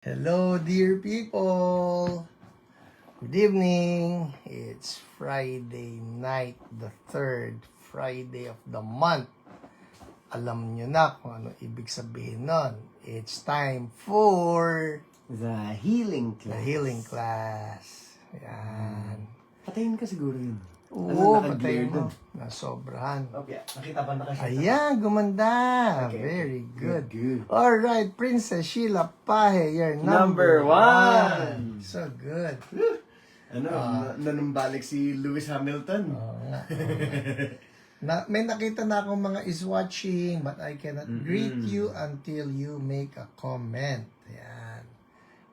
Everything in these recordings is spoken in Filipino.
Hello, dear people. Good evening. It's Friday night, the third Friday of the month. Alam nyo na kung ano ibig sabihin nun. It's time for The healing the class. healing class. Yan. Patayin ka siguro yun. Oo, patay naka-glare mo. dun? Nasobrahan. Okay, nakita ba nakasya? Ayan, gumanda. Okay. Very good. Good. Alright, Princess Sheila Pahe, you're Number one. So good. Nanumbalik si Lewis Hamilton. Oo nga. May nakita na akong mga is watching, but I cannot greet you until you make a comment. Ayan.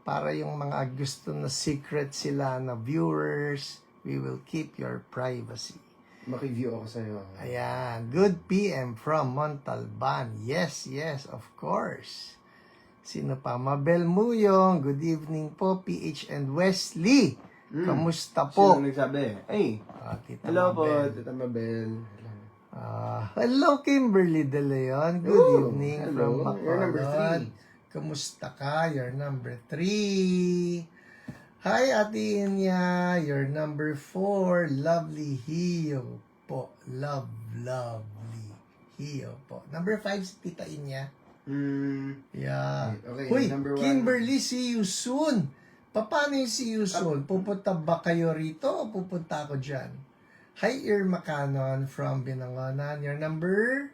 Para yung mga gusto na secret sila na viewers, we will keep your privacy. Maki-view ako sa'yo. Ayan. Good PM from Montalban. Yes, of course. Sino pa? Mabel Muyong. Good evening po, PH and Wesley. Kamusta po? Sino nagsabi? Ay, Tita hello po, Mabel. Tita Mabel. Hello, Kimberly De Leon. Good evening hello. from You're number Bacolod. 3. Kamusta ka? You're number 3. Hi, Ate Inya. You're number 4. Lovely Hio po. Lovely Hio po. Number 5 si Tita Inya. Yeah. Okay, Uy, number 1. Kimberly, see you soon. Paano yung see you soon? Pupunta ba kayo rito o pupunta ako dyan? Hi, Irma Canon from Binangonan. Your number?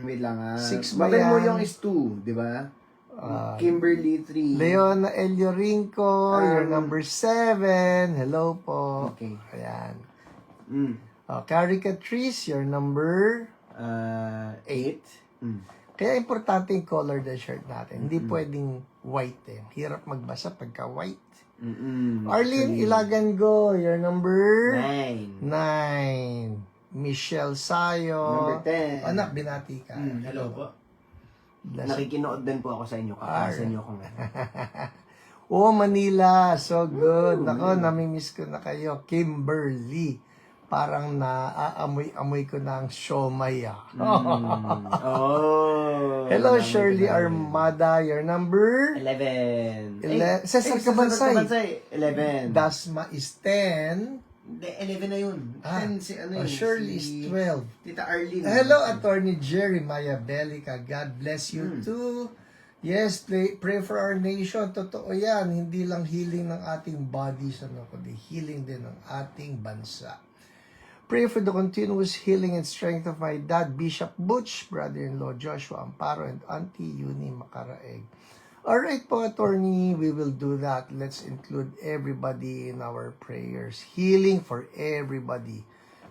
Wait lang 6 ba Mabel mo yan? yung is 2, di ba? Kimberly 3. Leona Elio Rinco, your number 7. Hello po. Okay. Ayan. Mm. Caricatrice, your number 8. Kaya importante yung color ng shirt natin. Hindi pwedeng white eh. Hirap magbasa pagka white. Arlene Ilagango, your number 9. 9. Michelle Sayo. Number 10. Anak, binati ka. Hello po. Bless. Nakikinood din po ako sa inyo. Kakasa niyo akong Oh, Manila. So good. Nako, namimiss ko na kayo. Kimberly. Parang naaamoy-amoy ko na ang siomay. Hello, Shirley Armada. Your number? 11. Sa Kabansay. 11. Dasma is 10. Hindi, 11 na yun. 10 si ano yun. Shirley is 12. Tita Arlene. Hello, Attorney Jeremiah Bellica. God bless you too. Yes, pray for our nation. Totoo yan. Hindi lang healing ng ating bodies, kundi healing din ng ating bansa. Pray for the continuous healing and strength of my dad, Bishop Butch, brother-in-law Joshua Amparo, and Auntie Yuni Macaraeg. Alright po, Attorney, we will do that. Let's include everybody in our prayers. Healing for everybody.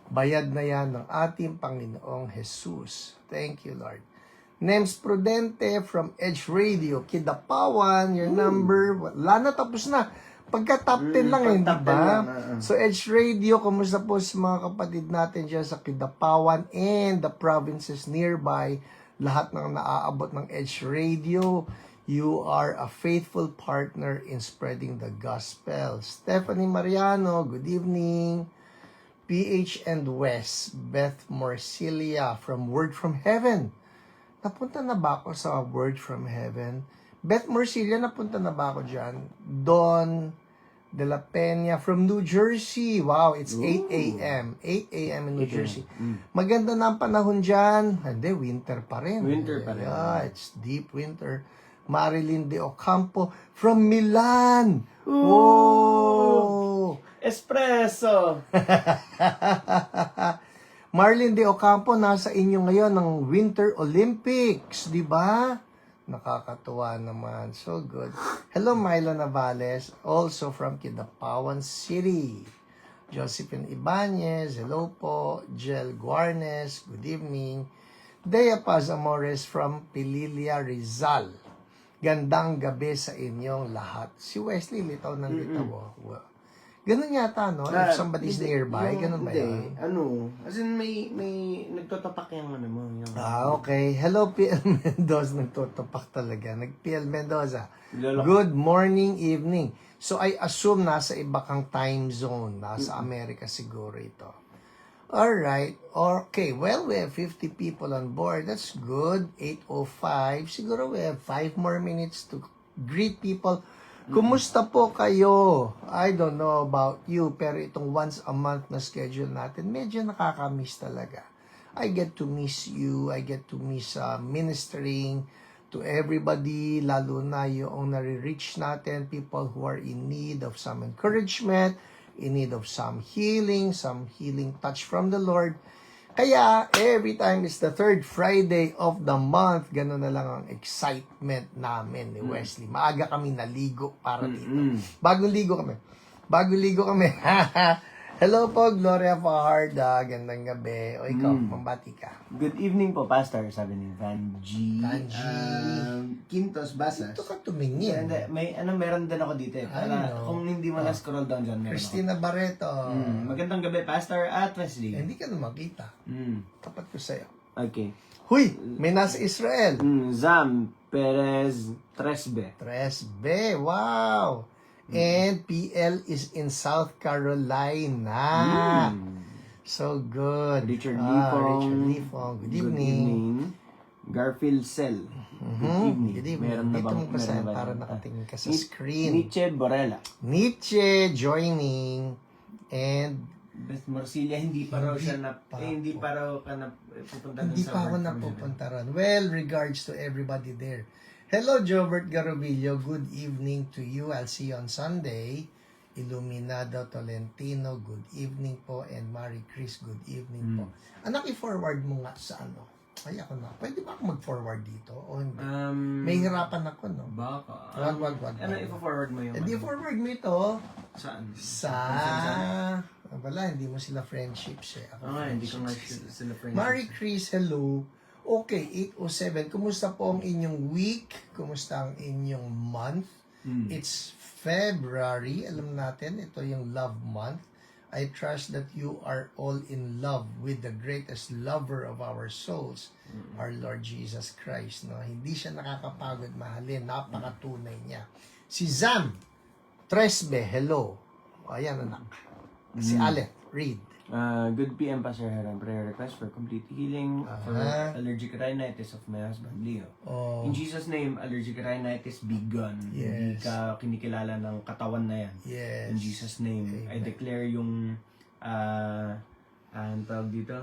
Bayad na yan ng ating Panginoong Jesus. Thank you, Lord. Nems Prudente from Edge Radio, Kidapawan, your number, wala na, tapos na. Pagka top 10 lang eh, di ba? So Edge Radio, kumusta po sa mga kapatid natin dyan sa Kidapawan and the provinces nearby, lahat ng naaabot ng Edge Radio. You are a faithful partner in spreading the gospel. Stephanie Mariano, good evening. PH and West, Beth Morcilia from Word from Heaven. Napunta na ba ako sa Word from Heaven? Beth Morcilia, napunta na ba ako dyan? Don De La Peña from New Jersey. Wow, it's 8 a.m. 8 a.m. in New Jersey. Maganda na ang panahon dyan. Hindi, winter pa rin. Winter pa rin. Yeah, it's deep winter. Marilyn De Ocampo from Milan. Oh! Espresso! Marlene De Ocampo, nasa inyo ngayon ng Winter Olympics, di ba? Nakakatuwa naman. So good. Hello, Milo Navales, also from Kidapawan City. Josephine Ibanez, hello po. Jel Guarnes, good evening. Dea Paz Amores from Pililia, Rizal. Gandang gabi sa inyong lahat. Si Wesley, litaw ng litaw. Ganun yata, no? If somebody's nearby, ganun ba yun? As in may nagtotopak yung ano mo. Yung... Okay. Hello, PL Mendoza. Nagtotopak talaga. PL Mendoza. Lolo. Good morning, evening. So, I assume nasa iba kang time zone. Nasa Amerika siguro ito. Alright. Okay. Well, we have 50 people on board. That's good. 8:05. Siguro we have 5 more minutes to greet people. Kumusta po kayo? I don't know about you, pero itong once a month na schedule natin, medyo nakakamiss talaga. I get to miss you. I get to miss ministering to everybody, lalo na yung nare-reach natin, people who are in need of some encouragement, in need of some healing touch from the Lord. Kaya, every time it's the third Friday of the month, gano'n na lang ang excitement namin ni Wesley. Maaga kami naligo para dito. Bagong ligo kami. Hello po, Gloria Fajarda. Gandang gabi. O ikaw, mambati ka. Good evening po, Pastor, sabi ni Vanji. Quintos Basas. Dito ka tumingin. Meron din ako dito eh. Para, kung hindi mo na-scroll down dyan, meron Christina Barreto. ako. Magandang gabi, Pastor at Wesley. Hindi ka na makita. Tapat ko sa'yo. Okay. Huy! May nasa Israel. Zam Perez Tresbe. 3B. Wow! And PL is in South Carolina. So good. Richard Lifong. Good evening. Garfield Cell. Good evening. Good evening. Meron na Dito bang- mo basahin meron na ba para yan? nakatingin ka sa screen. Nietzsche Borella. Nietzsche joining. And Beth Marsilia, hindi pa raw siya na... hindi pa raw ka na pupunta dun hindi sa pa ako work from napupunta ron. Well, regards to everybody there. Hello, Jobert Garobillo. Good evening to you. I'll see you on Sunday. Iluminado Tolentino, good evening po. And Marie Chris, good evening po. Anak, i-forward mo nga sa ano. Ay, ako na. Pwede ba ako mag-forward dito? O hindi? May hirapan ako, no? Baka. Wag. Ano, i-forward mo yung... Hindi, forward mo ito Saan? Wala, hindi mo sila friendships eh. Ako Hindi ko nga friendships sila friends. Marie Chris, hello. Okay, 807. Kumusta po ang inyong week? Kumusta ang inyong month? It's February. Alam natin, ito yung love month. I trust that you are all in love with the greatest lover of our souls, our Lord Jesus Christ. No? Hindi siya nakakapagod mahalin. Napakatunay niya. Si Zam Tresbe, hello. Ayan, anak. Si Alec, read. Good PM, Pastor Heron. Prayer request for complete healing for allergic rhinitis of my husband, Leo. Oh, In Jesus' name, allergic rhinitis be gone. Hindi Yes. ka kinikilala ng katawan na yan. yes. In Jesus' name, I declare yung ang tawag dito,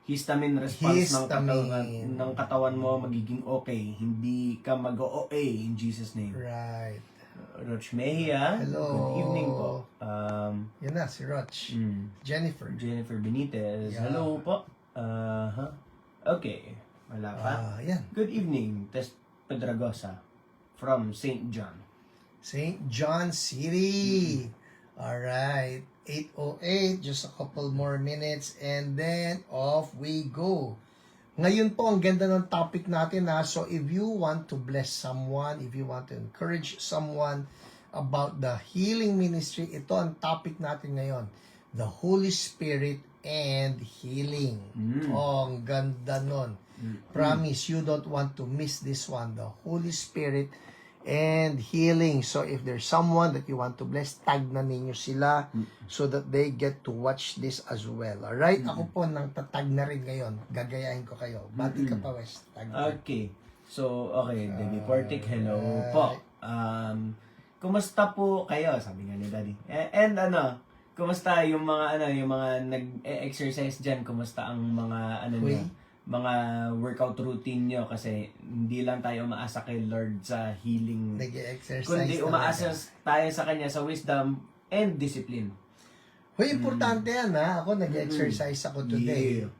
histamine response ng katawan mo magiging okay. Hindi ka mag-OA in Jesus' name. Right. Roch Mejia, Hello. good evening po. Yan na, si Roch. Jennifer. Jennifer Benitez, Yeah. hello po. Okay, wala pa. Yan. Good evening, Tess Pedragosa from St. John. St. John City. Alright. 8:08, just a couple more minutes and then off we go. Ngayon po, ang ganda ng topic natin na. So, if you want to bless someone, if you want to encourage someone about the healing ministry, ito ang topic natin ngayon. The Holy Spirit and healing. Oh, ang ganda nun. Promise, you don't want to miss this one. The Holy Spirit and healing. So if there's someone that you want to bless, tag na ninyo sila so that they get to watch this as well. Alright? Ako po nang tatag na rin ngayon. Gagayahin ko kayo. Bati ka pa, West. Tag na. Okay. So, okay, Debbie Portic, hello po. Kumusta po kayo? Sabi nga ni Daddy. And kumusta yung mga nag-exercise diyan? Kumusta ang mga niyo? Mga workout routine nyo kasi hindi lang tayo umaasa kay Lord sa healing. Nag-exercise Kundi umaasa tayo sa Kanya sa wisdom and discipline. Hoy, importante yan ha. Ako nag-exercise ako today. Yeah.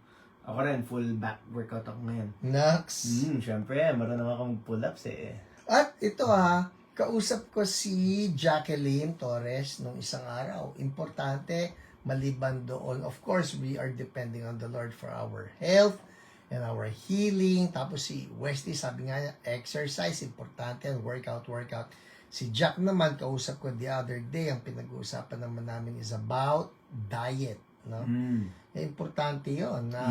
Ako rin, full back workout ako ngayon. Next. Siyempre, marunong ako mag-pull-ups eh. At ito kausap ko si Jacqueline Torres nung isang araw. Importante, maliban doon. Of course, we are depending on the Lord for our health and our healing. Tapos si Westy, sabi nga niya, exercise, importante, workout. Si Jack naman, kausap ko the other day, ang pinag-uusapan naman namin is about diet. No? Importante yon na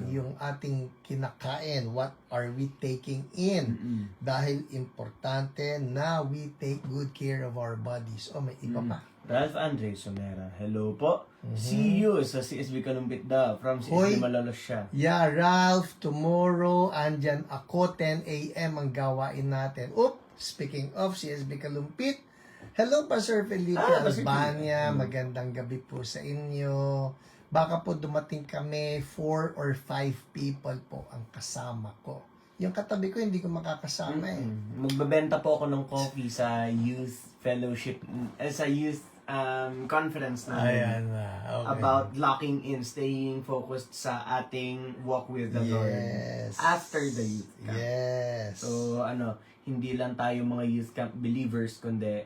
yung ating kinakain, what are we taking in? Dahil importante na we take good care of our bodies. Oh, may iba pa. Ralph Andre Somera, hello po. See you sa CSB Kalumpit daw. From CSB Malolos siya. Yeah, Ralph, tomorrow, andyan ako, 10 a.m. ang gawain natin. Speaking of CSB Kalumpit, hello pa Sir Felipe Pastor Albania, magandang gabi po sa inyo. Baka po dumating kami 4 or 5 people po ang kasama ko. Yung katabi ko hindi ko makakasama eh. Magbebenta po ako ng coffee sa youth fellowship, sa youth conference na na. Okay. about locking in, staying focused sa ating walk with the Lord Yes. after the youth camp. Yes. So, hindi lang tayo mga youth camp believers, kundi,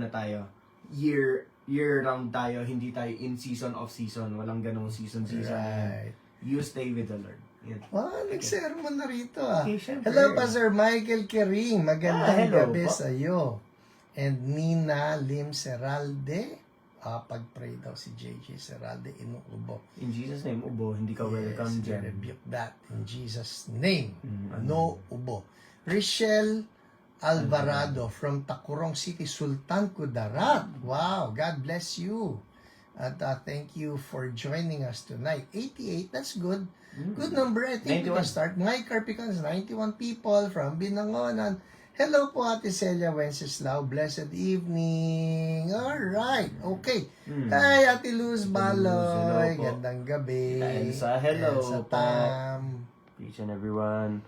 tayo, year-round tayo, hindi tayo in season, off season, walang ganong season. Right. You stay with the Lord. Yan. Nag-sermon na rito ah. Okay, syempre. Hello pa Sir Michael Kering, magandang hello gabi po. sa iyo. And Nina Lim Seralde, pag-pray daw si JJ Seralde inuubo. In Jesus' name, ubo, hindi ka Yes, welcome we dyan. rebuke that in Jesus' name. Mm, No ubo. Richelle Alvarado from Takurong City, Sultan Kudarat. Wow, God bless you. At thank you for joining us tonight. 88, that's good. Good number. I think we can 91. start. Mike Carpicans, 91 people from Binangonan. Hello po Ate Celia Wenceslao. Blessed evening. Alright. Okay. Hi Ate Luz Baloy. Hello po. Gandang gabi. Elsa, hello Elsa po. Tam. Each and everyone.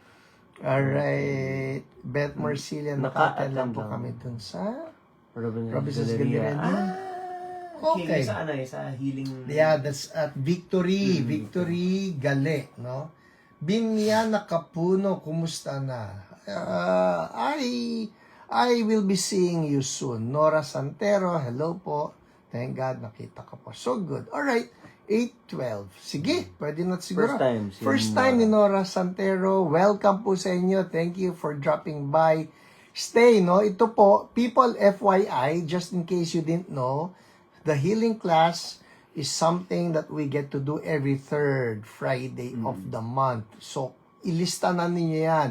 Alright. Beth Marcilia, nakatan lang Naka-attend po lang. kami dun sa Robinson's Galleria din. Okay. Sa sa healing. Yeah, that's at Victory. Victory Gale, no? Binyana Kapuno, kumusta na? I will be seeing you soon. Nora Santero, hello po. Thank God, nakita ka po. So good. Alright, 8:12. Sige, pwede na siguro. First time si time ni Nora Santero. Welcome po sa inyo. Thank you for dropping by. Stay, no? Ito po, people FYI, just in case you didn't know, the healing class is something that we get to do every third Friday of the month. So, ilista na ninyo yan.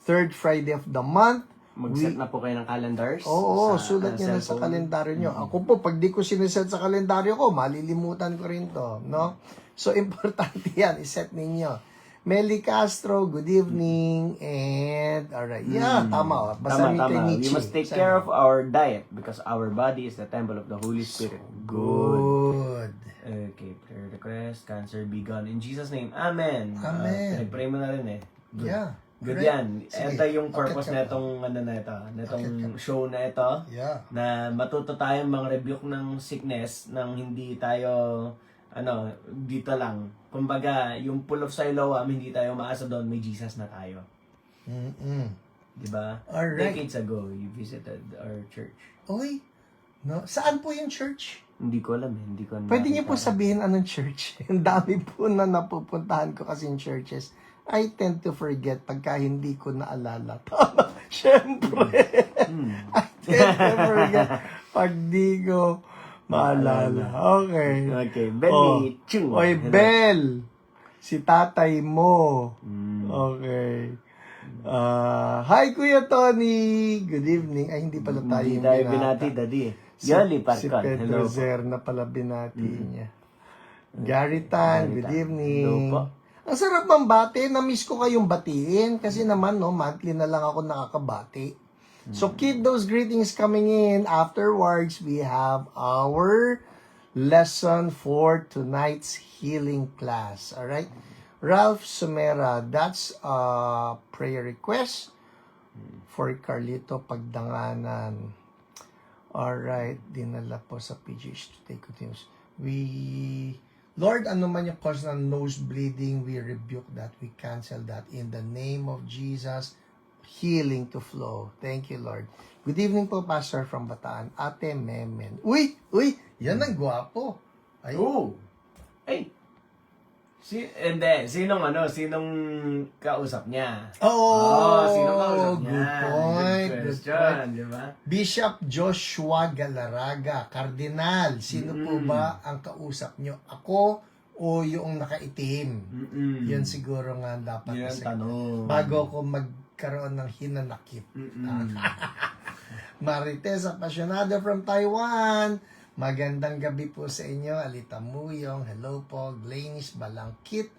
Third Friday of the month. Mag-set na po kayo ng calendars. Oo, sa, sulat nyo na sa cellphone. kalendaryo nyo. Ako po, pag di ko sineset sa kalendaryo ko, malilimutan ko rin to, no? So, importante yan, iset ninyo. Meli Castro, good evening, and, alright, yeah, tama. Basta Tama. kay We Nietzsche. must take care of our diet because our body is the temple of the Holy Spirit. Good. Okay, prayer request, cancer be gone. In Jesus' name, Amen. Amen. Pray mo na rin eh. Good. Yeah. Good Correct. yan. Sige. Ito yung purpose Okay, na itong, show na ito. Yeah. Na matuto tayong mga rebuke ng sickness nang hindi tayo, dito lang. Kumbaga, yung pool of Siloam, hindi tayo maasa doon, may Jesus na tayo. Diba? Alright. Decades ago, you visited our church. Oy, no? Saan po yung church? Hindi ko alam eh. Hindi ko Pwede niyo po nakita. sabihin anong church. Ang dami po na napupuntahan ko kasi in churches. I tend to forget pagka hindi ko naalala. Tama, syempre. I tend to forget pag di ko maalala. Okay. Okay, Benny Chung. Oy, Hello. Bel. Si tatay mo. Mm. Okay. Hi, Kuya Tony. Good evening. Ay, hindi pala tayo Hindi yung tayo binata. binati, Daddy. Yali Si Parkon. Pedro Hello po. Zer na pala binati niya. Gary Tan, good evening. Hello po. Ang sarap ng bati. Na-miss ko kayong batiin. Kasi naman, no, monthly na lang ako nakakabati. So, keep those greetings coming in. Afterwards, we have our lesson for tonight's healing class. Alright? Ralph Sumera, that's a prayer request for Carlito Pagdanganan. Alright, dinala po sa PGH today continues. Lord, ano man yung cause ng nose bleeding, we rebuke that, we cancel that in the name of Jesus. Healing to flow. Thank you, Lord. Good evening po, Pastor from Bataan. Ate Memen. Uy! Yan ang gwapo. Ay, Oh! Ay! Sinong kausap niya? Sinong kausap niya? good point. Good Good question, point. di ba? Bishop Joshua Galaraga, Cardinal. Sino po ba ang kausap nyo? Ako o yung nakaitim? Yun siguro nga dapat. Yun ang kasi tanong. bago ako magkaroon ng hinanakit. Marites Apasionado from Taiwan. Magandang gabi po sa inyo. Alita Muyong. Hello po. Glenis Balangkit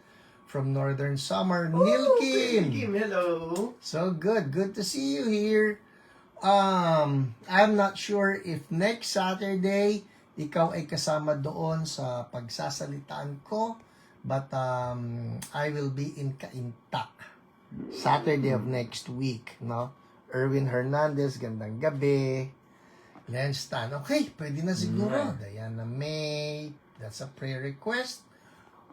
from Northern Summer. Neil Kim. Kim, hello! So good. Good to see you here. I'm not sure if next Saturday, ikaw ay kasama doon sa pagsasalitaan ko. But I will be in Cainta. Saturday of next week, no? Erwin Hernandez, gandang gabi. Len Stan, okay, pwede na siguro. Diana May, that's a prayer request.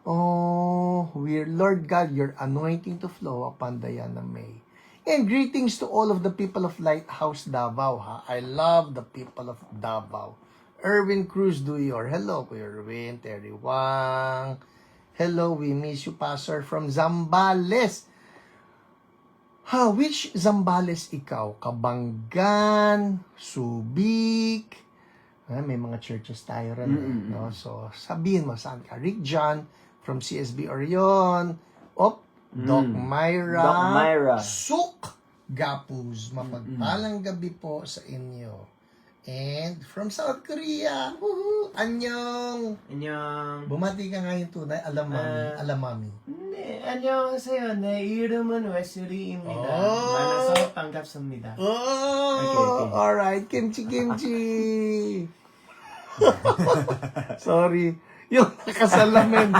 Oh, Lord God, your anointing to flow upon Diana May. And greetings to all of the people of Lighthouse Davao, ha? I love the people of Davao. Erwin Cruz Duyor, hello, Kuya Erwin. Terry Wang, hello, we miss you, Pastor, from Zambales. Which Zambales ikaw? Kabanggan, Subic, may mga churches tayo rin, no? So, sabihin mo, saan ka? Rick John, from CSB Orion, Doc Myra, Doc Myra. Suk Gapuz, mapagpalang gabi po sa inyo. And from South Korea, woohoo, annyeong. Anyong. Bumati ka ngayon tunay, alamami. 네, 안녕하세요. 내 이름은 웨슬리입니다. Oh. 만나서 반갑습니다. Oh, Okay. alright, kimchi. Sorry. Yung nakasalamin.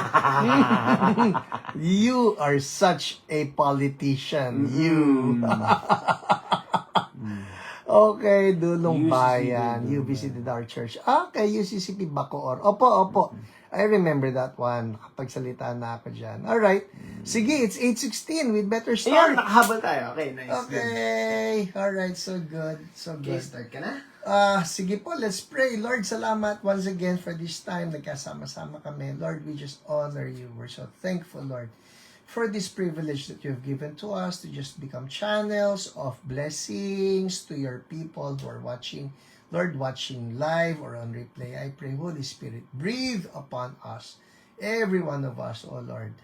You are such a politician. You. Okay, Dulong UCCP Bayan. You Dulong visited our church. Okay, UCCP Bacoor. Opo. I remember that one. Kapagsalita na ako dyan. Alright. Sige, it's 8:16. We'd better Ayan, start. nakahabol tayo. Okay, nice. Okay. Alright, so good. Okay, start ka na? Sige po, let's pray. Lord, salamat once again for this time. Nagkasama-sama kami. Lord, we just honor you. We're so thankful, Lord, for this privilege that you've given to us to just become channels of blessings to your people who are watching. Lord, watching live or on replay, I pray, Holy Spirit, breathe upon us, every one of us, oh Lord.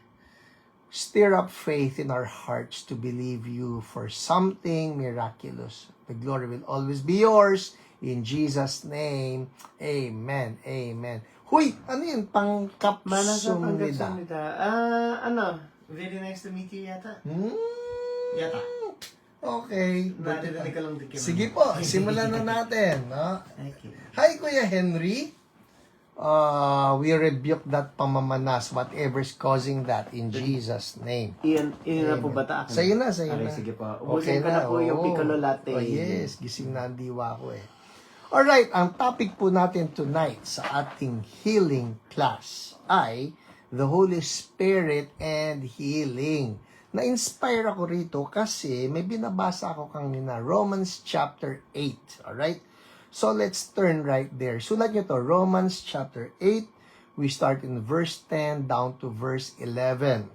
Stir up faith in our hearts to believe you for something miraculous. The glory will always be yours. In Jesus' name, amen. Amen. Huy, ano yun? Manasa Pangkapsumida. panggapsumida. Very nice to meet you yata. Yata. Okay. Narinig ka lang din kay Sige Mama. po, simulan na natin. No? Okay. Hi, Kuya Henry. We rebuke that pamamanas, whatever's causing that, in Jesus' name. Iyan na po ba ta? Sa'yo na. Okay, na. sige po. Ubusin ko na po yung piccolo latte. Oh, yes. Gising na ang diwa ko eh. Alright, ang topic po natin tonight sa ating healing class ay the Holy Spirit and healing. Na-inspire ako rito kasi may binabasa ako kanina, Romans chapter 8. Alright? So let's turn right there. Sulat nyo to, Romans chapter 8. We start in verse 10 down to verse 11.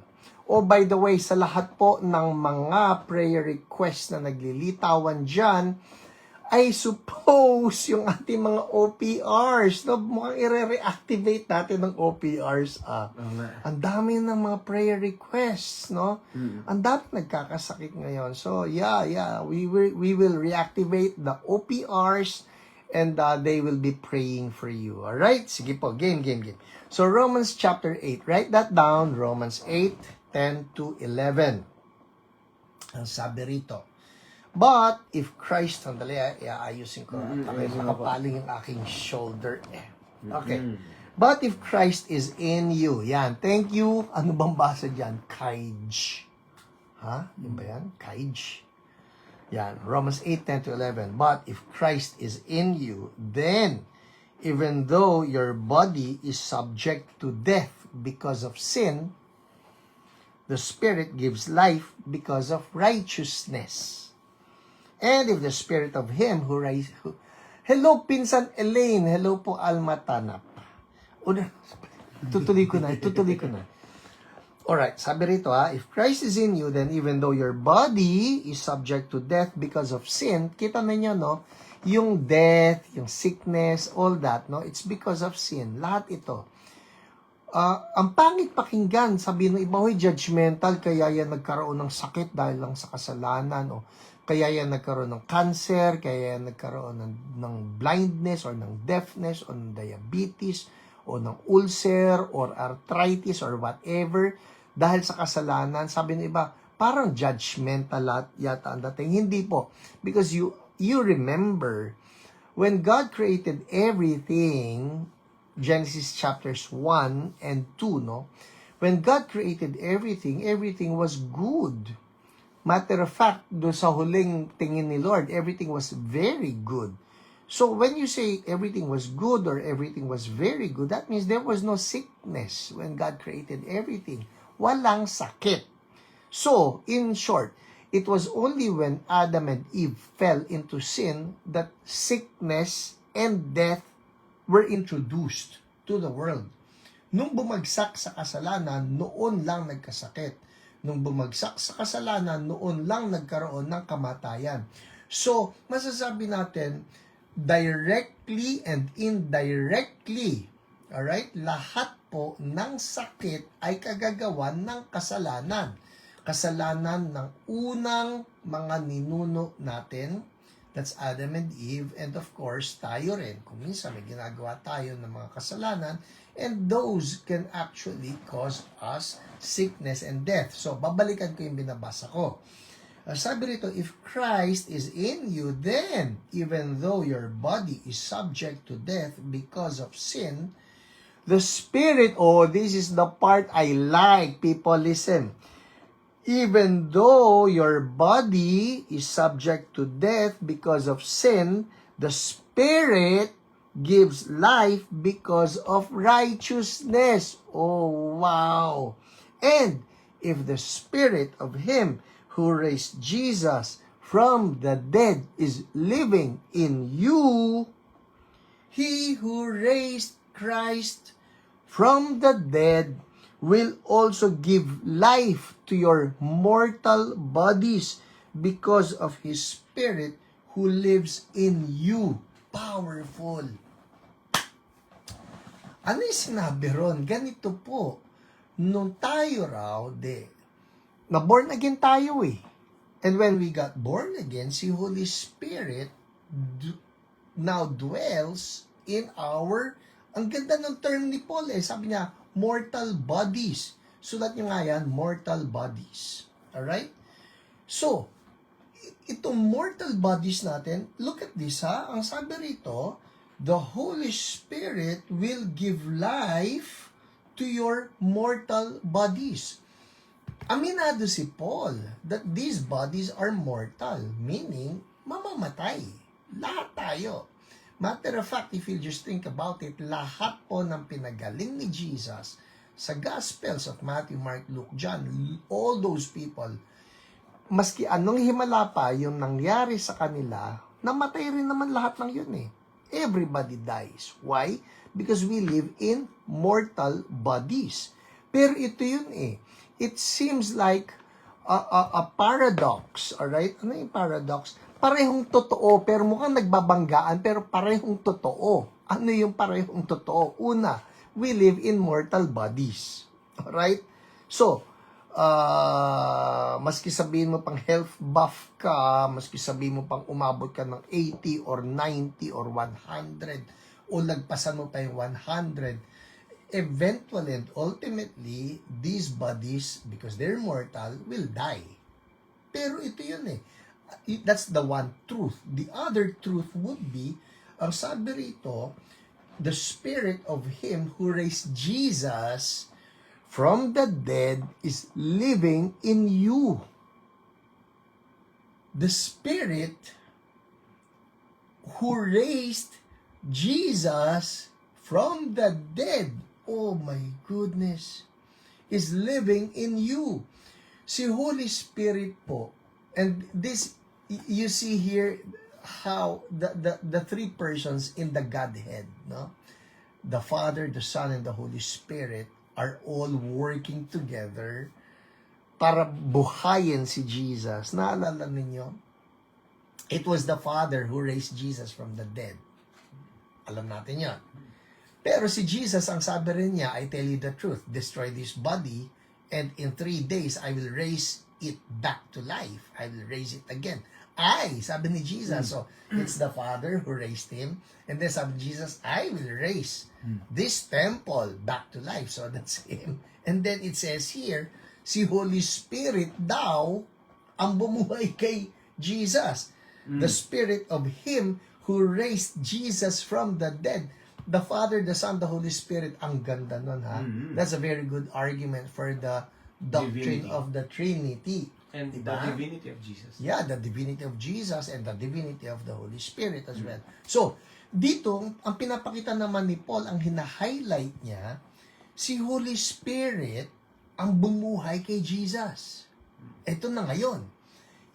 Oh, by the way, sa lahat po ng mga prayer requests na naglilitawan dyan, I suppose yung ating mga OPRs, no? Mukhang i-reactivate natin ng OPRs. Ang dami ng mga prayer requests, no? Ang dami nagkakasakit ngayon. So, yeah, we will reactivate the OPRs and they will be praying for you. Alright? Sige po, game. So, Romans chapter 8. Write that down. Romans 8, 10 to 11. Ang sabi rito, but if Christ, sandali, ayusin ko. Nakapaling yung aking shoulder. Okay. But if Christ is in you, yan. Thank you. Ano bang basa dyan? Kaij. Ha? Yun ba yan? Kaij. Yan. Romans 8:10 to 11. But if Christ is in you, then even though your body is subject to death because of sin, the Spirit gives life because of righteousness. And if the Spirit of Him who raised... Hello, Pinsan Elaine. Hello po, Alma Tanap. Tutuloy ko na. Alright, sabi rito if Christ is in you, then even though your body is subject to death because of sin, kita ninyo, no? Yung death, yung sickness, all that, no? It's because of sin. Lahat ito. Ang pangit pakinggan, sabi ng iba, judgmental, kaya yan nagkaroon ng sakit dahil lang sa kasalanan, o kaya yan nagkaroon ng cancer, kaya yan nagkaroon ng blindness, or ng deafness, or ng diabetes, o ng ulcer, or arthritis, or whatever, dahil sa kasalanan. Sabi ng iba, parang judgmental yata ang dating. Hindi po. Because you remember, when God created everything, Genesis chapters 1 and 2, no? When God created everything, everything was good. Matter of fact, doon sa huling tingin ni Lord, everything was very good. So when you say everything was good or everything was very good, that means there was no sickness when God created everything. Walang sakit. So, in short, it was only when Adam and Eve fell into sin that sickness and death were introduced to the world. Nung bumagsak sa kasalanan, noon lang nagkasakit. Nung bumagsak sa kasalanan, noon lang nagkaroon ng kamatayan. So, masasabi natin, directly and indirectly, alright, lahat po ng sakit ay kagagawan ng kasalanan. Kasalanan ng unang mga ninuno natin, that's Adam and Eve, and of course, tayo rin. Kung minsan may ginagawa tayo ng mga kasalanan, and those can actually cause us sickness and death. So, babalikan ko yung binabasa ko. Sabi rito, if Christ is in you, then, even though your body is subject to death because of sin, the Spirit, this is the part I like. People, listen. Even though your body is subject to death because of sin, the Spirit gives life because of righteousness. Oh, wow. And if the Spirit of Him who raised Jesus from the dead is living in you, He who raised Christ from the dead will also give life to your mortal bodies because of His Spirit who lives in you. Powerful. Ano yung sinabi ron? Ganito po. Nung tayo raw, na born again tayo eh. And when we got born again, si Holy Spirit now dwells in our, ang ganda ng term ni Paul eh, sabi niya, mortal bodies. Sulat niyo nga yan, mortal bodies. Alright? So, itong mortal bodies natin, look at this ha, ang sabi rito, the Holy Spirit will give life to your mortal bodies. Aminado si Paul that these bodies are mortal, meaning mamamatay. Lahat tayo. Matter of fact, if you just think about it, lahat po ng pinagaling ni Jesus sa Gospels of Matthew, Mark, Luke, John, all those people, maski anong himala pa yung nangyari sa kanila, namatay rin naman lahat ng yun eh. Everybody dies. Why? Because we live in mortal bodies. Pero ito yun eh. It seems like a paradox. Alright? Ano yung paradox? Parehong totoo, pero mukhang nagbabanggaan, pero parehong totoo. Ano yung parehong totoo? Una, we live in mortal bodies. Alright? So, maski sabihin mo pang health buff ka, maski sabihin mo pang umabot ka ng 80 or 90 or 100, o lagpasan mo pa yung 100, eventually and ultimately, these bodies, because they're mortal, will die. Pero ito yun eh. That's the one truth. The other truth would be, ang sabi rito, the Spirit of Him who raised Jesus from the dead is living in you. The Spirit who raised Jesus from the dead, oh my goodness, is living in you. Si Holy Spirit po, and this, you see here how the three persons in the Godhead, no? The Father, the Son, and the Holy Spirit are all working together para buhayin si Jesus. Naalala ninyo? It was the Father who raised Jesus from the dead. Alam natin yan. Pero si Jesus, ang sabi rin niya, I tell you the truth, destroy this body, and in 3 days, I will raise it back to life. I will raise it again. Sabi ni Jesus. So, it's the Father who raised Him. And then sabi ni Jesus, I will raise this temple back to life. So, that's Him. And then it says here, si Holy Spirit daw ang bumuhay kay Jesus. The Spirit of Him who raised Jesus from the dead. The Father, the Son, the Holy Spirit. Ang ganda nun, ha? That's a very good argument for the doctrine Divinity. of the Trinity. And Diba? the divinity of Jesus. Yeah, the divinity of Jesus and the divinity of the Holy Spirit as well. So, dito, ang pinapakita naman ni Paul, ang hina-highlight niya, si Holy Spirit ang bumuhay kay Jesus. Ito na ngayon.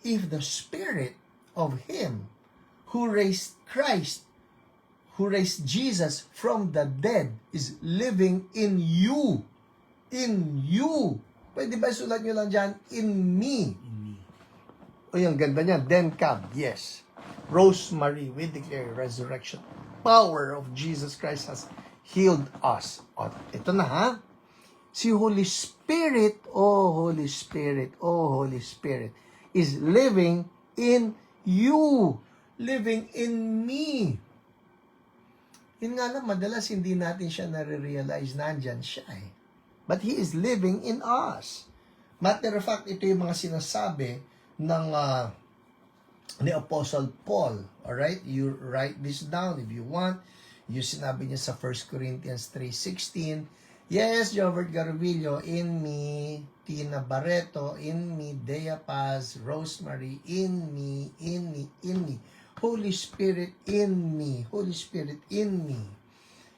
If the Spirit of Him who raised Christ, who raised Jesus from the dead, is living in you, pwede ba sulat nyo lang dyan, in me. O yung ganda niya, then come, yes. Rosemary, we declare resurrection. Power of Jesus Christ has healed us. O, ito na ha. Si Holy Spirit, Holy Spirit, Holy Spirit, is living in you. Living in me. Yun nga lang, madalas hindi natin siya nare-realize nandyan siya eh. But He is living in us. Matter of fact, ito yung mga sinasabi ng ni Apostle Paul. Alright? You write this down if you want. Yung sinabi niya sa 1 Corinthians 3:16. Yes, Jovert Garvillo, in me. Tina Barreto, in me. Dea Paz, Rosemary, in me. Holy Spirit in me. Holy Spirit in me.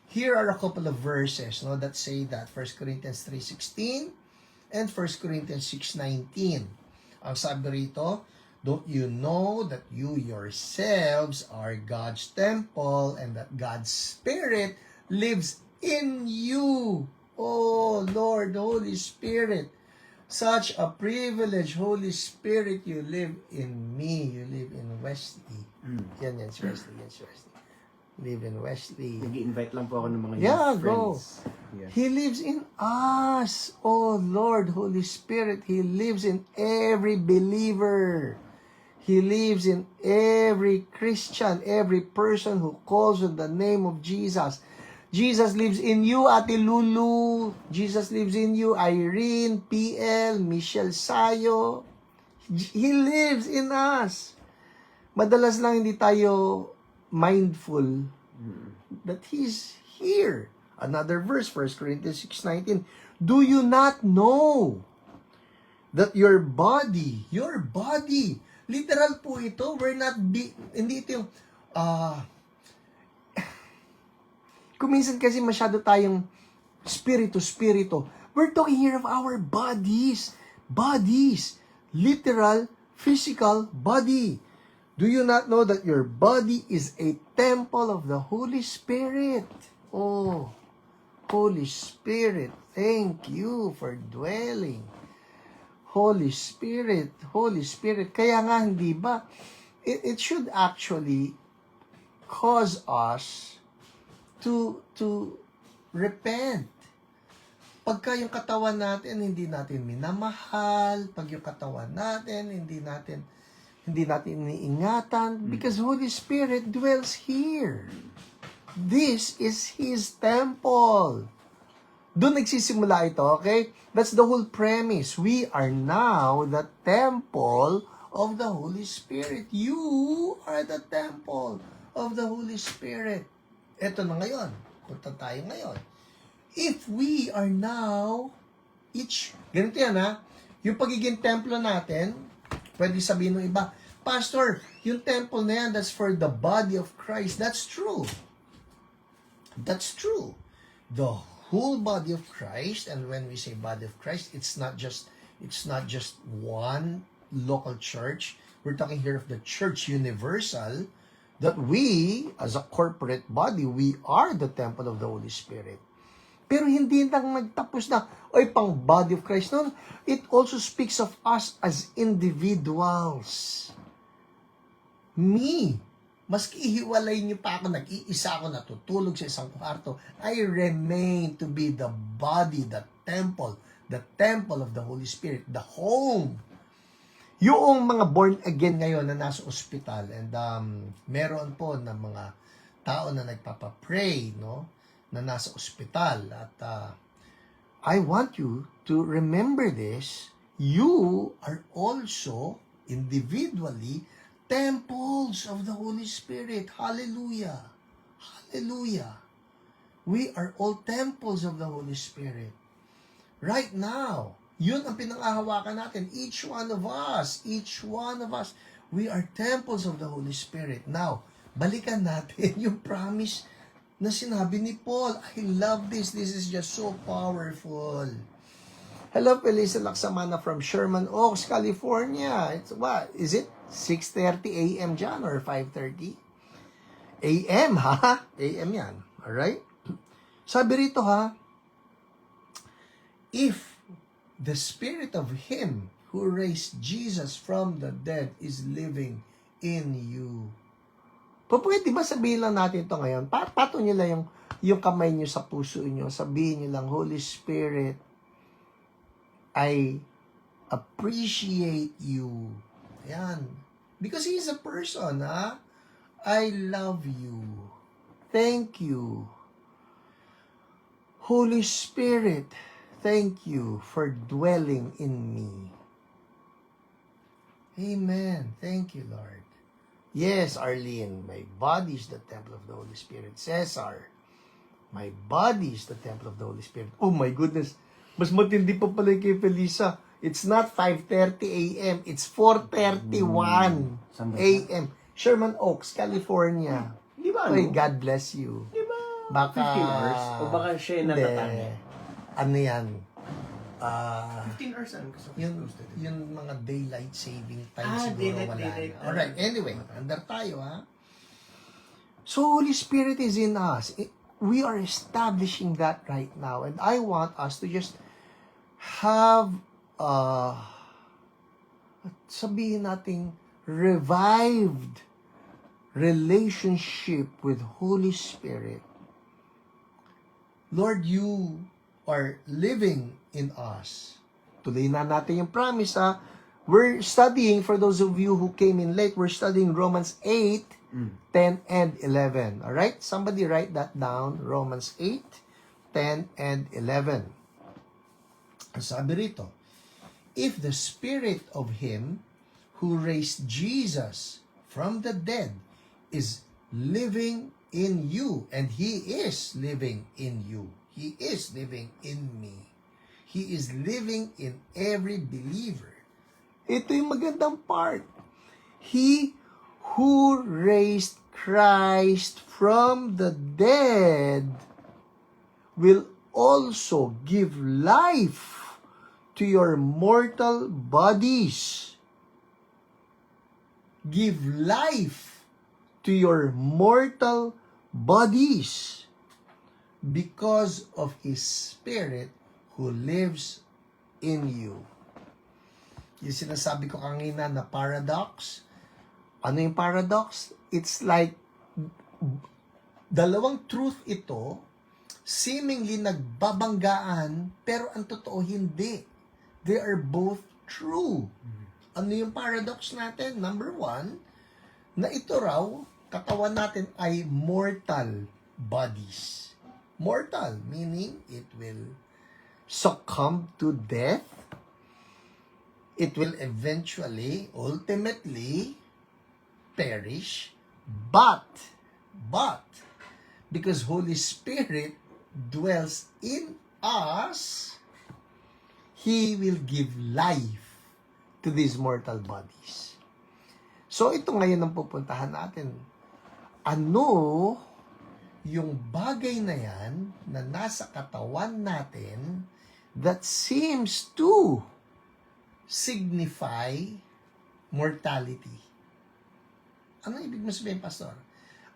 Here are a couple of verses that say that. 1 Corinthians 3:16 and 1 Corinthians 6:19. Ang sabi rito, don't you know that you yourselves are God's temple and that God's Spirit lives in you? Oh, Lord, Holy Spirit. Such a privilege, Holy Spirit, you live in me. You live in Wesley. Yan, si Wesley. Live in Wesley. Nag-i-invite lang po ako ng mga Yeah, go. friends. Yeah. He lives in us. Oh, Lord, Holy Spirit, He lives in every believer. He lives in every Christian, every person who calls on the name of Jesus. Jesus lives in you, Ate Lulu. Jesus lives in you, Irene, PL, Michelle Sayo. He lives in us. Madalas lang hindi tayo mindful that He's here. Another verse, 1 Corinthians 6:19. Do you not know that your body, literal po ito, hindi ito yung, kung minsan kasi masyado tayong spirito. We're talking here of our bodies, literal, physical body. Do you not know that your body is a temple of the Holy Spirit? Oh, Holy Spirit, thank you for dwelling. Holy Spirit. Kaya nga, hindi ba, it should actually cause us to repent. Pagka yung katawan natin, hindi natin minamahal, pag yung katawan natin, hindi natin iniingatan, because Holy Spirit dwells here. This is His temple. Doon nagsisimula ito, okay? That's the whole premise. We are now the temple of the Holy Spirit. You are the temple of the Holy Spirit. Ito na ngayon. Punta tayo ngayon. If we are now ganito yan ha, yung pagiging templo natin, pwede sabihin ng iba, Pastor, yung temple na yan, that's for the body of Christ. That's true. The whole body of Christ, and when we say body of Christ, it's not just one local church. We're talking here of the church universal, that we, as a corporate body, we are the temple of the Holy Spirit. Pero hindi lang nagtapos na, pang body of Christ. No, it also speaks of us as individuals. Me, maski ihiwalay niyo pa ako, nag-iisa ako, natutulog sa isang kwarto, I remain to be the body, the temple of the Holy Spirit, the home. Yung mga born again ngayon na nasa ospital, and meron po na mga tao na nagpapapray, na nasa ospital, at I want you to remember this. You are also individually temples of the Holy Spirit. Hallelujah. Hallelujah. We are all temples of the Holy Spirit. Right now, yun ang pinangahawakan natin. Each one of us, we are temples of the Holy Spirit. Now, balikan natin yung promise na sinabi ni Paul. I love this. This is just so powerful. Hello, Felisa Laksamana from Sherman Oaks, California. It's what? Is it 6:30 a.m. dyan or 5:30 a.m. ha? A.m. yan. Alright? Sabi rito ha, if the spirit of Him who raised Jesus from the dead is living in you. Pwede ba sabihin lang natin ito ngayon? Pato nyo lang yung kamay nyo sa puso nyo. Sabihin nyo lang, Holy Spirit, I appreciate you. Ayan. Because He is a person, ha? I love you. Thank you. Holy Spirit, thank you for dwelling in me. Amen. Thank you, Lord. Yes, Arlene, my body is the temple of the Holy Spirit. Cesar, my body is the temple of the Holy Spirit. Oh my goodness. Mas matindi pa pala kay Felisa. It's not 5:30 a.m. It's 4:31 a.m. Sherman Oaks, California. Di ba Oy, God bless you. Di ba? Baka 15 hours? O baka siya yung natatangin? Ano yan? 15 hours ano kasi Yung mga daylight saving time siguro wala daylight. na. Alright, anyway, under tayo ha. So, Holy Spirit is in us. We are establishing that right now. And I want us to just have, sabihin nating, revived relationship with Holy Spirit. Lord, you are living in us. Tuloy na natin yung promise, ha? We're studying, for those of you who came in late, we're studying Romans 8, 10, and 11. Alright? Somebody write that down. Romans 8, 10, and 11. Sabi rito, if the Spirit of Him who raised Jesus from the dead is living in you, and He is living in you. He is living in me. He is living in every believer. Ito yung magandang part. He who raised Christ from the dead will also give life to your mortal bodies. Give life to your mortal bodies because of His Spirit who lives in you. Yung sinasabi ko kanina na paradox. Ano yung paradox? It's like dalawang truth ito, seemingly nagbabanggaan, pero ang totoo hindi. They are both true. Ano yung paradox natin? Number one, na ito raw, katawan natin ay mortal bodies. Mortal, meaning it will succumb to death. It will eventually, ultimately, perish. But, because Holy Spirit dwells in us, He will give life to these mortal bodies. So, ito ngayon ang pupuntahan natin. Ano yung bagay na yan na nasa katawan natin that seems to signify mortality? Ano ibig mo sabihin, Pastor?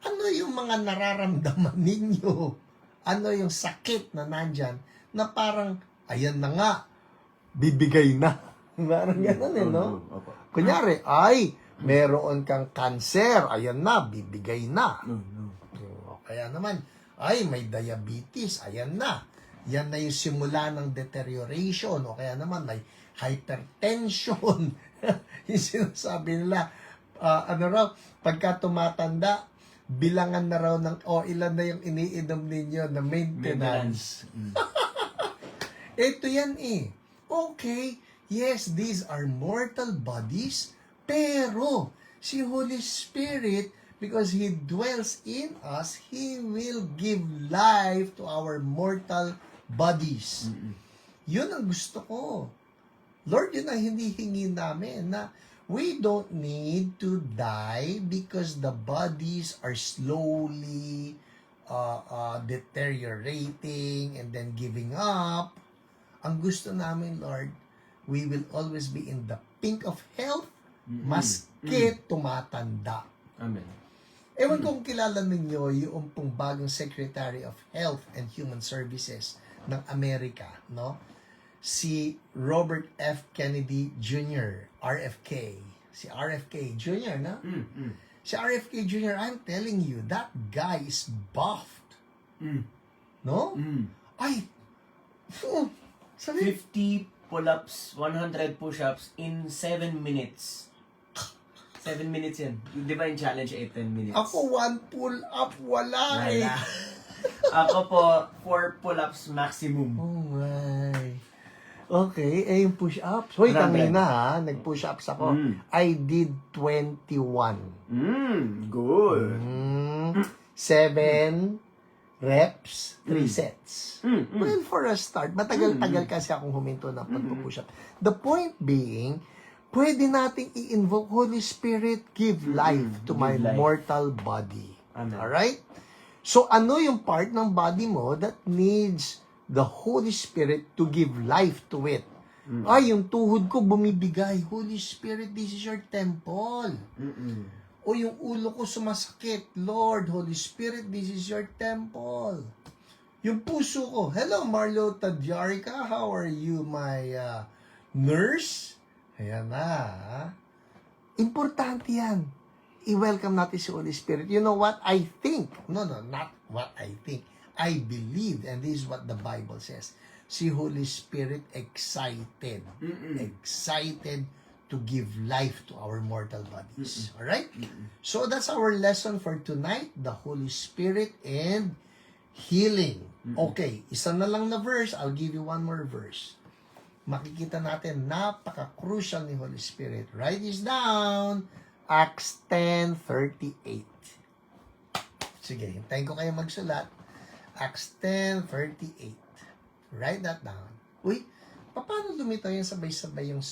Ano yung mga nararamdaman ninyo? Ano yung sakit na nandyan na parang, ayan na nga, bibigay na. Parang gano'n no? Kunyari, ay, meron kang cancer, ayan na, bibigay na. Kaya naman, ay, may diabetes, ayan na. Yan na yung simula ng deterioration, o kaya naman may hypertension. Yung sinasabi nila, ano raw, pagka tumatanda, bilangan na raw ng, ilan na yung iniinom ninyo na maintenance. Ito yan Okay, yes, these are mortal bodies, pero Si Holy Spirit, because He dwells in us, He will give life to our mortal bodies. Yun ang gusto ko. Lord, yun ang hinihingi namin, na we don't need to die because the bodies are slowly deteriorating and then giving up. Ang gusto namin, Lord, we will always be in the pink of health, maski tumatanda. Amen. Ewan kung kilala ninyo yung pong bagong Secretary of Health and Human Services ng Amerika, no? Si Robert F. Kennedy Jr., RFK. Si RFK Jr., no? Si RFK Jr., I'm telling you, that guy is buffed. No? Ay, sabi, 50 pull-ups, 100 push-ups in 7 minutes. 7 minutes yan. Di ba yung challenge 10 minutes? ako one pull-up, wala eh. Wala. Ako po, 4 pull-ups maximum. Oh my. Okay, yung push-ups. Hoy, 100. kanina nag-push-ups ako. I did 21. Good. 7 reps, 3 sets. Well, for a start, matagal-tagal kasi akong huminto ng pagpupush-up. The point being, pwede nating i-invoke Holy Spirit, give life to my life. mortal body. Amen. Alright? So, ano yung part ng body mo that needs the Holy Spirit to give life to it? Ay, yung tuhod ko bumibigay. Holy Spirit, this is your temple. O yung ulo ko sumasakit. Lord, Holy Spirit, this is your temple. Yung puso ko, hello Marlo Tadyarica, how are you, my nurse? Ayan na. Importante yan. I-welcome natin si Holy Spirit. You know what? I think, no, not what I think. I believe, and this is what the Bible says, si Holy Spirit excited. Excited to give life to our mortal bodies. Alright? So that's our lesson for tonight, the Holy Spirit and healing. Okay, isa na lang na verse. I'll give you one more verse. Makikita natin, napaka-crucial ni Holy Spirit. Write this down. Acts 10:38. Sige, hintayin ko kayo magsulat. Acts 10:38. Write that down. Uy, paano lumitaw yung sabay-sabay yung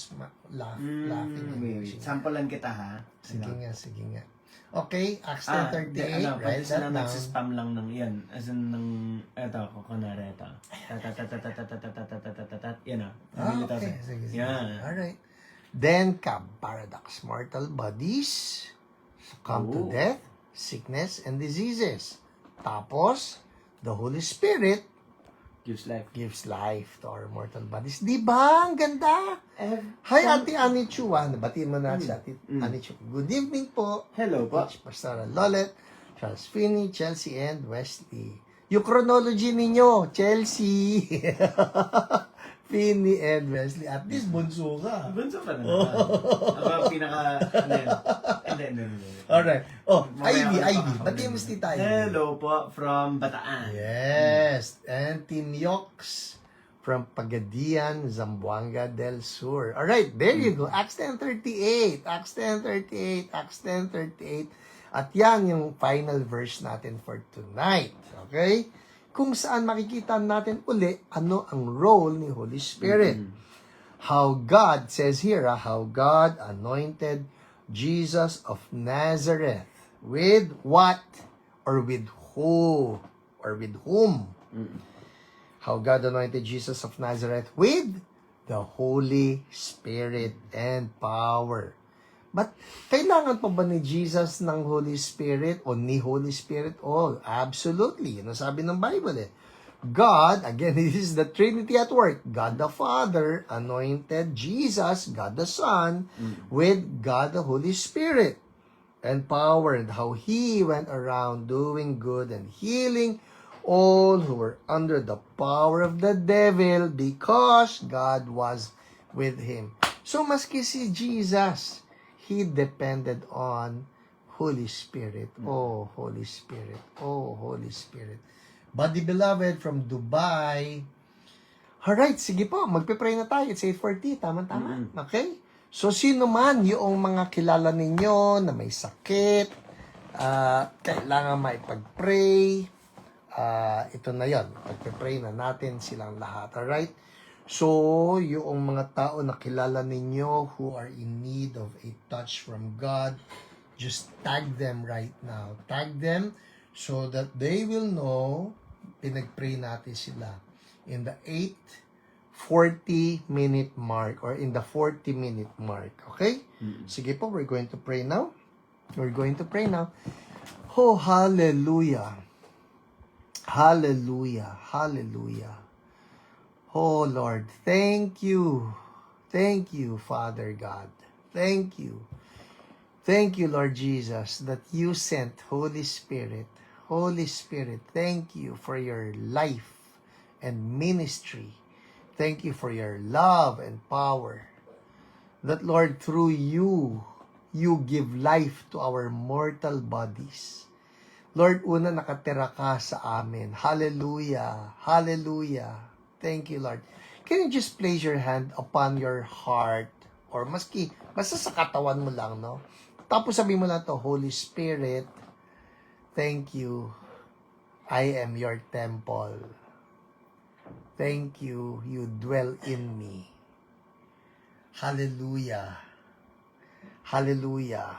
laughing? Sampulan kita ha. Sige nga. Okay, Acts 10:38. Pwede Write sila that down. nagsispam lang ng yan. As in, ng, eto, kunwari ito. Yan o. Okay, sige. Yan. Alright. Then come paradox. Mortal bodies succumb to death, sickness, and diseases. Tapos, the Holy Spirit gives life to our mortal bodies. Di ba? Ang ganda. Hi, Ate Anichua. Nabatiin mo na si Ate Anichua. Good evening po. Hello po. Pastor Lolet, Charles Finney, Chelsea, and Wesley. Yung chronology ninyo, Chelsea, Finney, and Wesley. At least, bunso ka. Bunso ka na naman. Ako ang pinaka, hindi. Alright. Oh, Mamaya Ivy. ako Batiin mo si Tita Ivy. Hello po from Bataan. Yes. And Team Yoks from Pagadian, Zamboanga del Sur. Alright, there you go. Acts 10:38. Acts 10:38. Acts 10:38. At yan yung final verse natin for tonight. Okay? Kung saan makikita natin uli ano ang role ni Holy Spirit. How God, says here, how God anointed Jesus of Nazareth with what? Or with who? Or with whom? How God anointed Jesus of Nazareth with the Holy Spirit and power. But, kailangan pa ba ni Jesus ng Holy Spirit o ni Holy Spirit? Oh, absolutely. Yan ang sabi ng Bible eh. God, again, this is the Trinity at work. God the Father anointed Jesus, God the Son, with God the Holy Spirit and power, and how He went around doing good and healing all who were under the power of the devil because God was with Him. So, maski si Jesus, He depended on Holy Spirit. Oh, Holy Spirit. Oh, Holy Spirit. Buddy beloved from Dubai. Alright, sige po. Magpe-pray na tayo. It's 8:40. Tama-tama. Okay? So, sino man yung mga kilala ninyo na may sakit, kailangan maipag-pray, ito na yon, pag-pray na natin silang lahat. Alright? So, yung mga tao na kilala ninyo who are in need of a touch from God, just tag them right now. Tag them so that they will know pinag-pray natin sila in the 40-minute mark or in the 40-minute mark. Okay? Sige po, we're going to pray now. We're going to pray now. Oh, hallelujah. Hallelujah. Hallelujah. Oh, Lord, thank you. Thank you, Father God. Thank you. Thank you, Lord Jesus, that you sent Holy Spirit. Holy Spirit, thank you for your life and ministry. Thank you for your love and power. That, Lord, through you, you give life to our mortal bodies. Lord, una nakatira ka sa amin. Hallelujah. Hallelujah. Thank you, Lord. Can you just place your hand upon your heart or maski, basta sa katawan mo lang, no? Tapos sabihin mo lang to, Holy Spirit, thank you. I am your temple. Thank you. You dwell in me. Hallelujah. Hallelujah.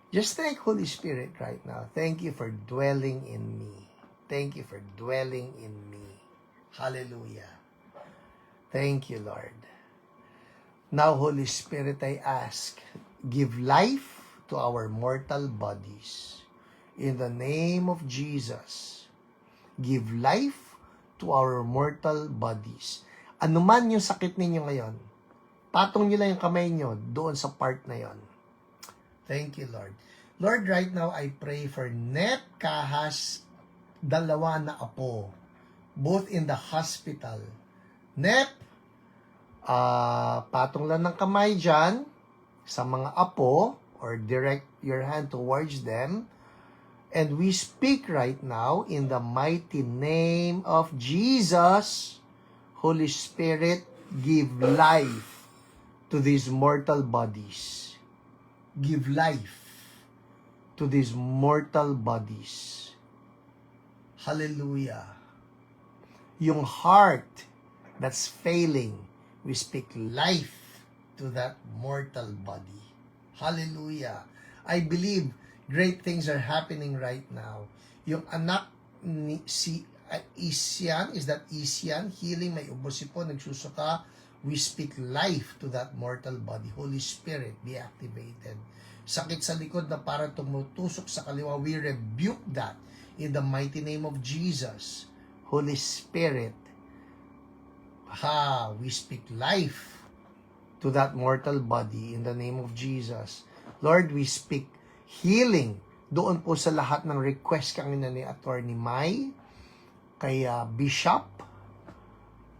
Just thank Holy Spirit right now. Thank you for dwelling in me. Thank you for dwelling in me. Hallelujah. Thank you, Lord. Now, Holy Spirit, I ask, give life to our mortal bodies. In the name of Jesus, give life to our mortal bodies. Ano man yung sakit ninyo ngayon, patong nyo lang yung kamay nyo doon sa part na yon. Thank you, Lord. Lord, right now, I pray for Nep Kahas, 2 na apo, both in the hospital. Nep, patong lang ng kamay dyan sa mga apo or direct your hand towards them. And we speak right now in the mighty name of Jesus. Holy Spirit, give life to these mortal bodies. Give life to these mortal bodies. Hallelujah. Yung heart that's failing, we speak life to that mortal body. Hallelujah. I believe great things are happening right now. Yung anak ni si Isian, is that Isian? Healing, may ubosipo, nagsusuka. We speak life to that mortal body. Holy Spirit, be activated. Sakit sa likod na para tumutusok sa kaliwa, we rebuke that in the mighty name of Jesus. Holy Spirit, we speak life to that mortal body in the name of Jesus. Lord, we speak healing doon po sa lahat ng request kanina ni Attorney Mai, kay Bishop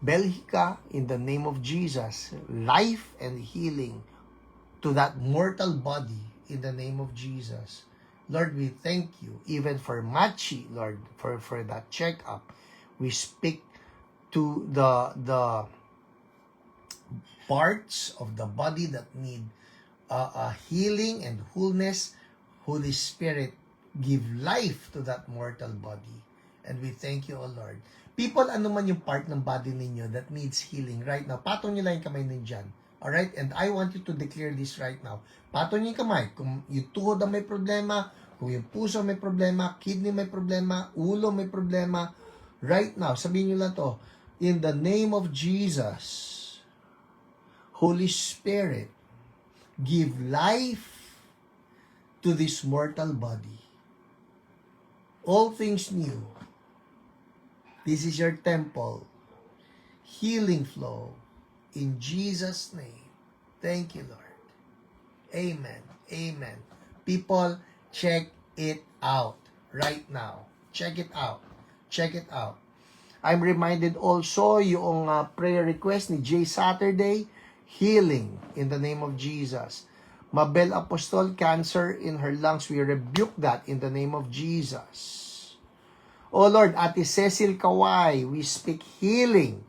Belgica, in the name of Jesus. Life and healing to that mortal body in the name of Jesus. Lord, we thank you even for Machi, Lord, for that checkup. We speak to the parts of the body that need healing and wholeness. Holy Spirit, give life to that mortal body. And we thank you, O Lord. People, ano man yung part ng body ninyo that needs healing right now, patong nyo lang yung kamay ninyo dyan. Alright? And I want you to declare this right now. Patong nyo yung kamay. Kung yung tuhod ang may problema, kung yung puso may problema, kidney may problema, ulo may problema, right now, sabihin nyo lang to, in the name of Jesus, Holy Spirit, give life to this mortal body. All things new. This is your temple. Healing flow. In Jesus' name. Thank you, Lord. Amen. Amen. People, check it out right now. Check it out. Check it out. I'm reminded also yung prayer request ni Jay Saturday, healing in the name of Jesus. Mabel Apostol, cancer in her lungs, we rebuke that in the name of Jesus. Oh Lord, Ate Cecil Kawai, we speak healing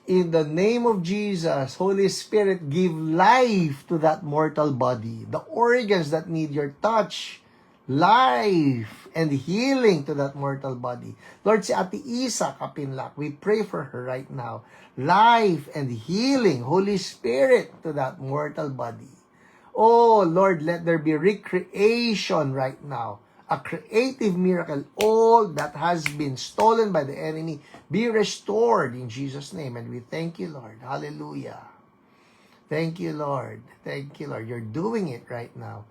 In the name of Jesus, Holy Spirit, give life to that mortal body. The organs that need your touch, life and healing to that mortal body. Lord, si Ate Isa Kapinlak, we pray for her right now. Life and healing, Holy Spirit, to that mortal body. Oh, Lord, let there be recreation right now. A creative miracle. All that has been stolen by the enemy be restored in Jesus' name. And we thank you, Lord. Hallelujah. Thank you, Lord. Thank you, Lord. You're doing it right now.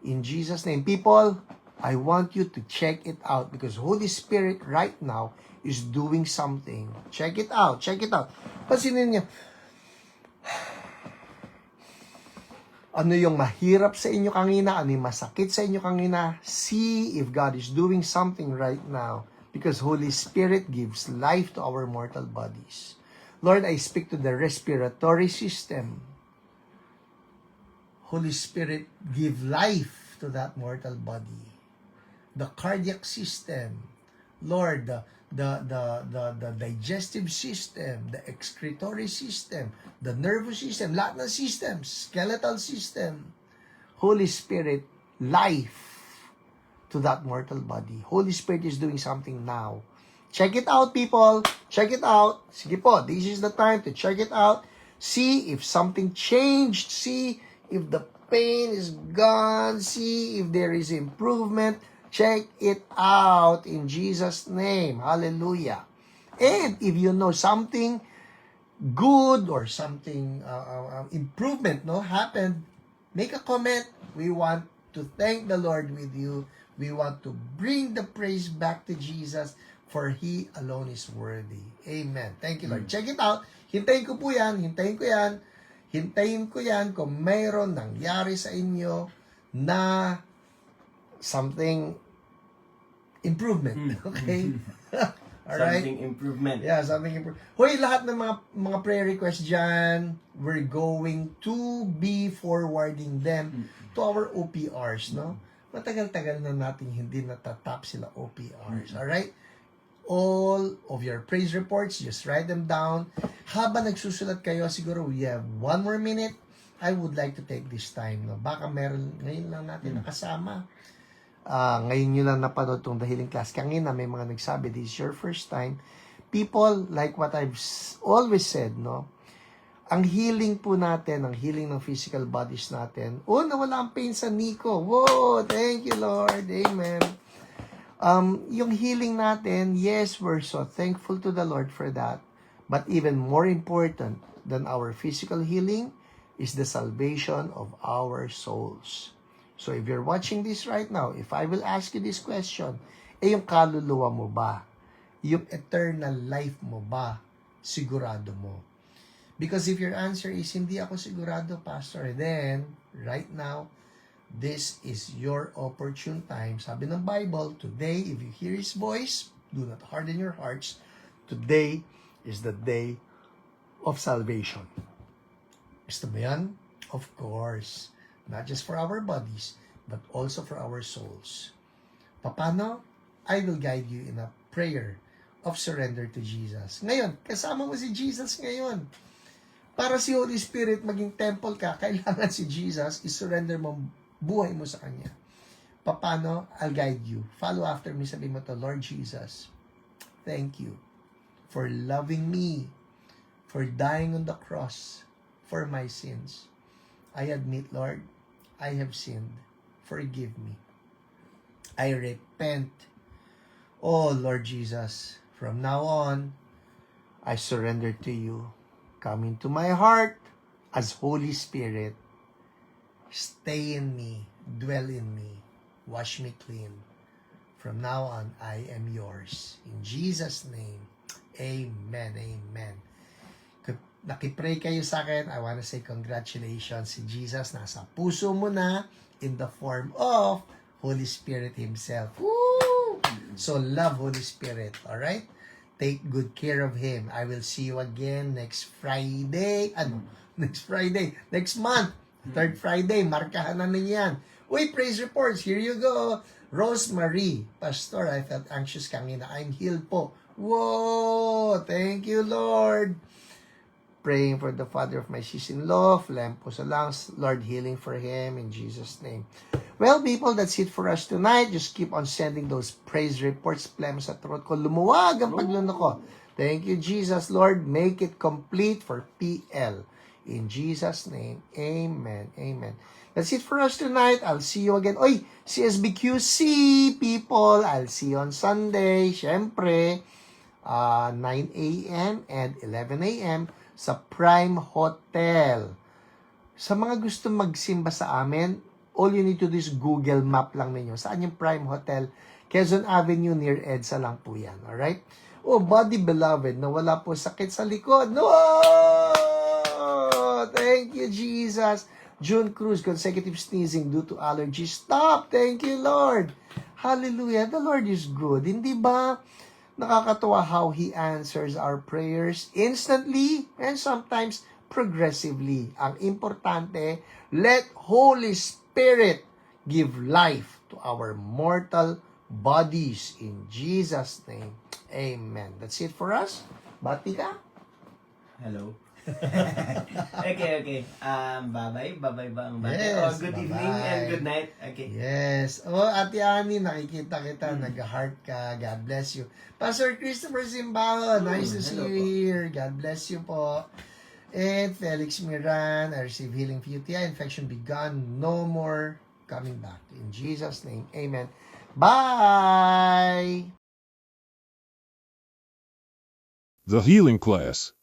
In Jesus' name. People, I want you to check it out because Holy Spirit right now is doing something. Check it out. Check it out. Pansinin niyo. Ano yung mahirap sa inyo kanina? Ano yung masakit sa inyo kanina? See if God is doing something right now because Holy Spirit gives life to our mortal bodies. Lord, I speak to the respiratory system. Holy Spirit, give life to that mortal body. The cardiac system. Lord, the digestive system, the excretory system, the nervous system, lahat ng systems, skeletal system. Holy Spirit, life to that mortal body. Holy Spirit is doing something now. Check it out, people. Check it out. Sige po, this is the time to check it out. See if something changed. See if the pain is gone. See if there is improvement. Check it out in Jesus' name. Hallelujah. And if you know something good or something improvement happened, make a comment. We want to thank the Lord with you. We want to bring the praise back to Jesus for He alone is worthy. Amen. Thank you, Lord. Check it out. Hintayin ko po yan. Hintayin ko yan. Hintayin ko yan kung mayroon nangyari sa inyo na something improvement. Okay? Alright? Something improvement. Yeah, something improvement. Hoy, lahat ng mga prayer requests dyan, we're going to be forwarding them to our OPRs, no? Matagal-tagal na natin hindi natatap sila OPRs. Alright? All of your praise reports, just write them down. Habang nagsusulat kayo, siguro we have 1 more minute. I would like to take this time. No? Baka meron, ngayon lang natin nakasama. Ngayon nyo lang napanood itong The Healing Class. Kanina may mga nagsabi, this is your first time. People, like what I've always said, no? Ang healing po natin, ang healing ng physical bodies natin, nawala ang pain sa Nico. Whoa, thank you, Lord. Amen. Yung healing natin, yes, we're so thankful to the Lord for that. But even more important than our physical healing is the salvation of our souls. So if you're watching this right now, if I will ask you this question, yung kaluluwa mo ba? Yung eternal life mo ba? Sigurado mo? Because if your answer is, hindi ako sigurado, Pastor, then, right now, this is your opportune time. Sabi ng Bible, today, if you hear His voice, do not harden your hearts. Today is the day of salvation. Gusto mo yan? Of course. Not just for our bodies, but also for our souls. Paano? I will guide you in a prayer of surrender to Jesus. Ngayon, kasama mo si Jesus ngayon. Para si Holy Spirit maging temple ka, kailangan si Jesus, isurrender mo buhay mo sa Kanya. Paano? I'll guide you. Follow after me, sabi mo to, Lord Jesus, thank you for loving me, for dying on the cross for my sins. I admit, Lord, I have sinned. Forgive me. I repent. Oh, Lord Jesus, from now on, I surrender to you. Come into my heart as Holy Spirit. Stay in me, dwell in me, wash me clean. From now on, I am yours. In Jesus' name, amen, amen. Nakipray kayo sa akin, I want to say congratulations. Si Jesus nasa puso mo na in the form of Holy Spirit Himself. Woo! So love Holy Spirit, alright? Take good care of Him. I will see you again next Friday. Next month. Third Friday, markahan na yan. Uy, praise reports. Here you go. Rosemary, Pastor, I felt anxious kanina. I'm healed po. Whoa! Thank you, Lord. Praying for the father of my sis-in-law, Lempo Salang, Lord, healing for him in Jesus' name. Well, people, that's it for us tonight. Just keep on sending those praise reports. Plema sa throat ko. Lumuwag ang pagluno ko. Thank you, Jesus, Lord. Make it complete for PL. In Jesus' name, amen. Amen. That's it for us tonight. I'll see you again. Oy, CSBQC, people. I'll see you on Sunday. Siyempre, 9 a.m. and 11 a.m. sa Prime Hotel. Sa mga gusto magsimba sa amin, all you need to do is Google Map lang ninyo. Saan yung Prime Hotel? Quezon Avenue near EDSA lang po yan. Alright? Oh, body beloved, na wala po sakit sa likod. No! Thank you, Jesus. June Cruz, consecutive sneezing due to allergy. Stop! Thank you, Lord. Hallelujah. The Lord is good. Hindi ba nakakatuwa how He answers our prayers instantly and sometimes progressively. Ang importante, let Holy Spirit give life to our mortal bodies in Jesus' name. Amen. That's it for us. Bati ka? Hello. okay. Bye-bye. Bye-bye ba ang bye? Yes, good bye-bye. evening and good night. Okay. Yes. Oh, Ate Ani, nakikita kita, nag-heart ka. God bless you. Pastor Christopher Simbaho, nice to see hello you po. here. God bless you po. And Felix Miran, I receive healing for UTI. Infection be gone. No more coming back. In Jesus' name, amen. Bye! The Healing Class.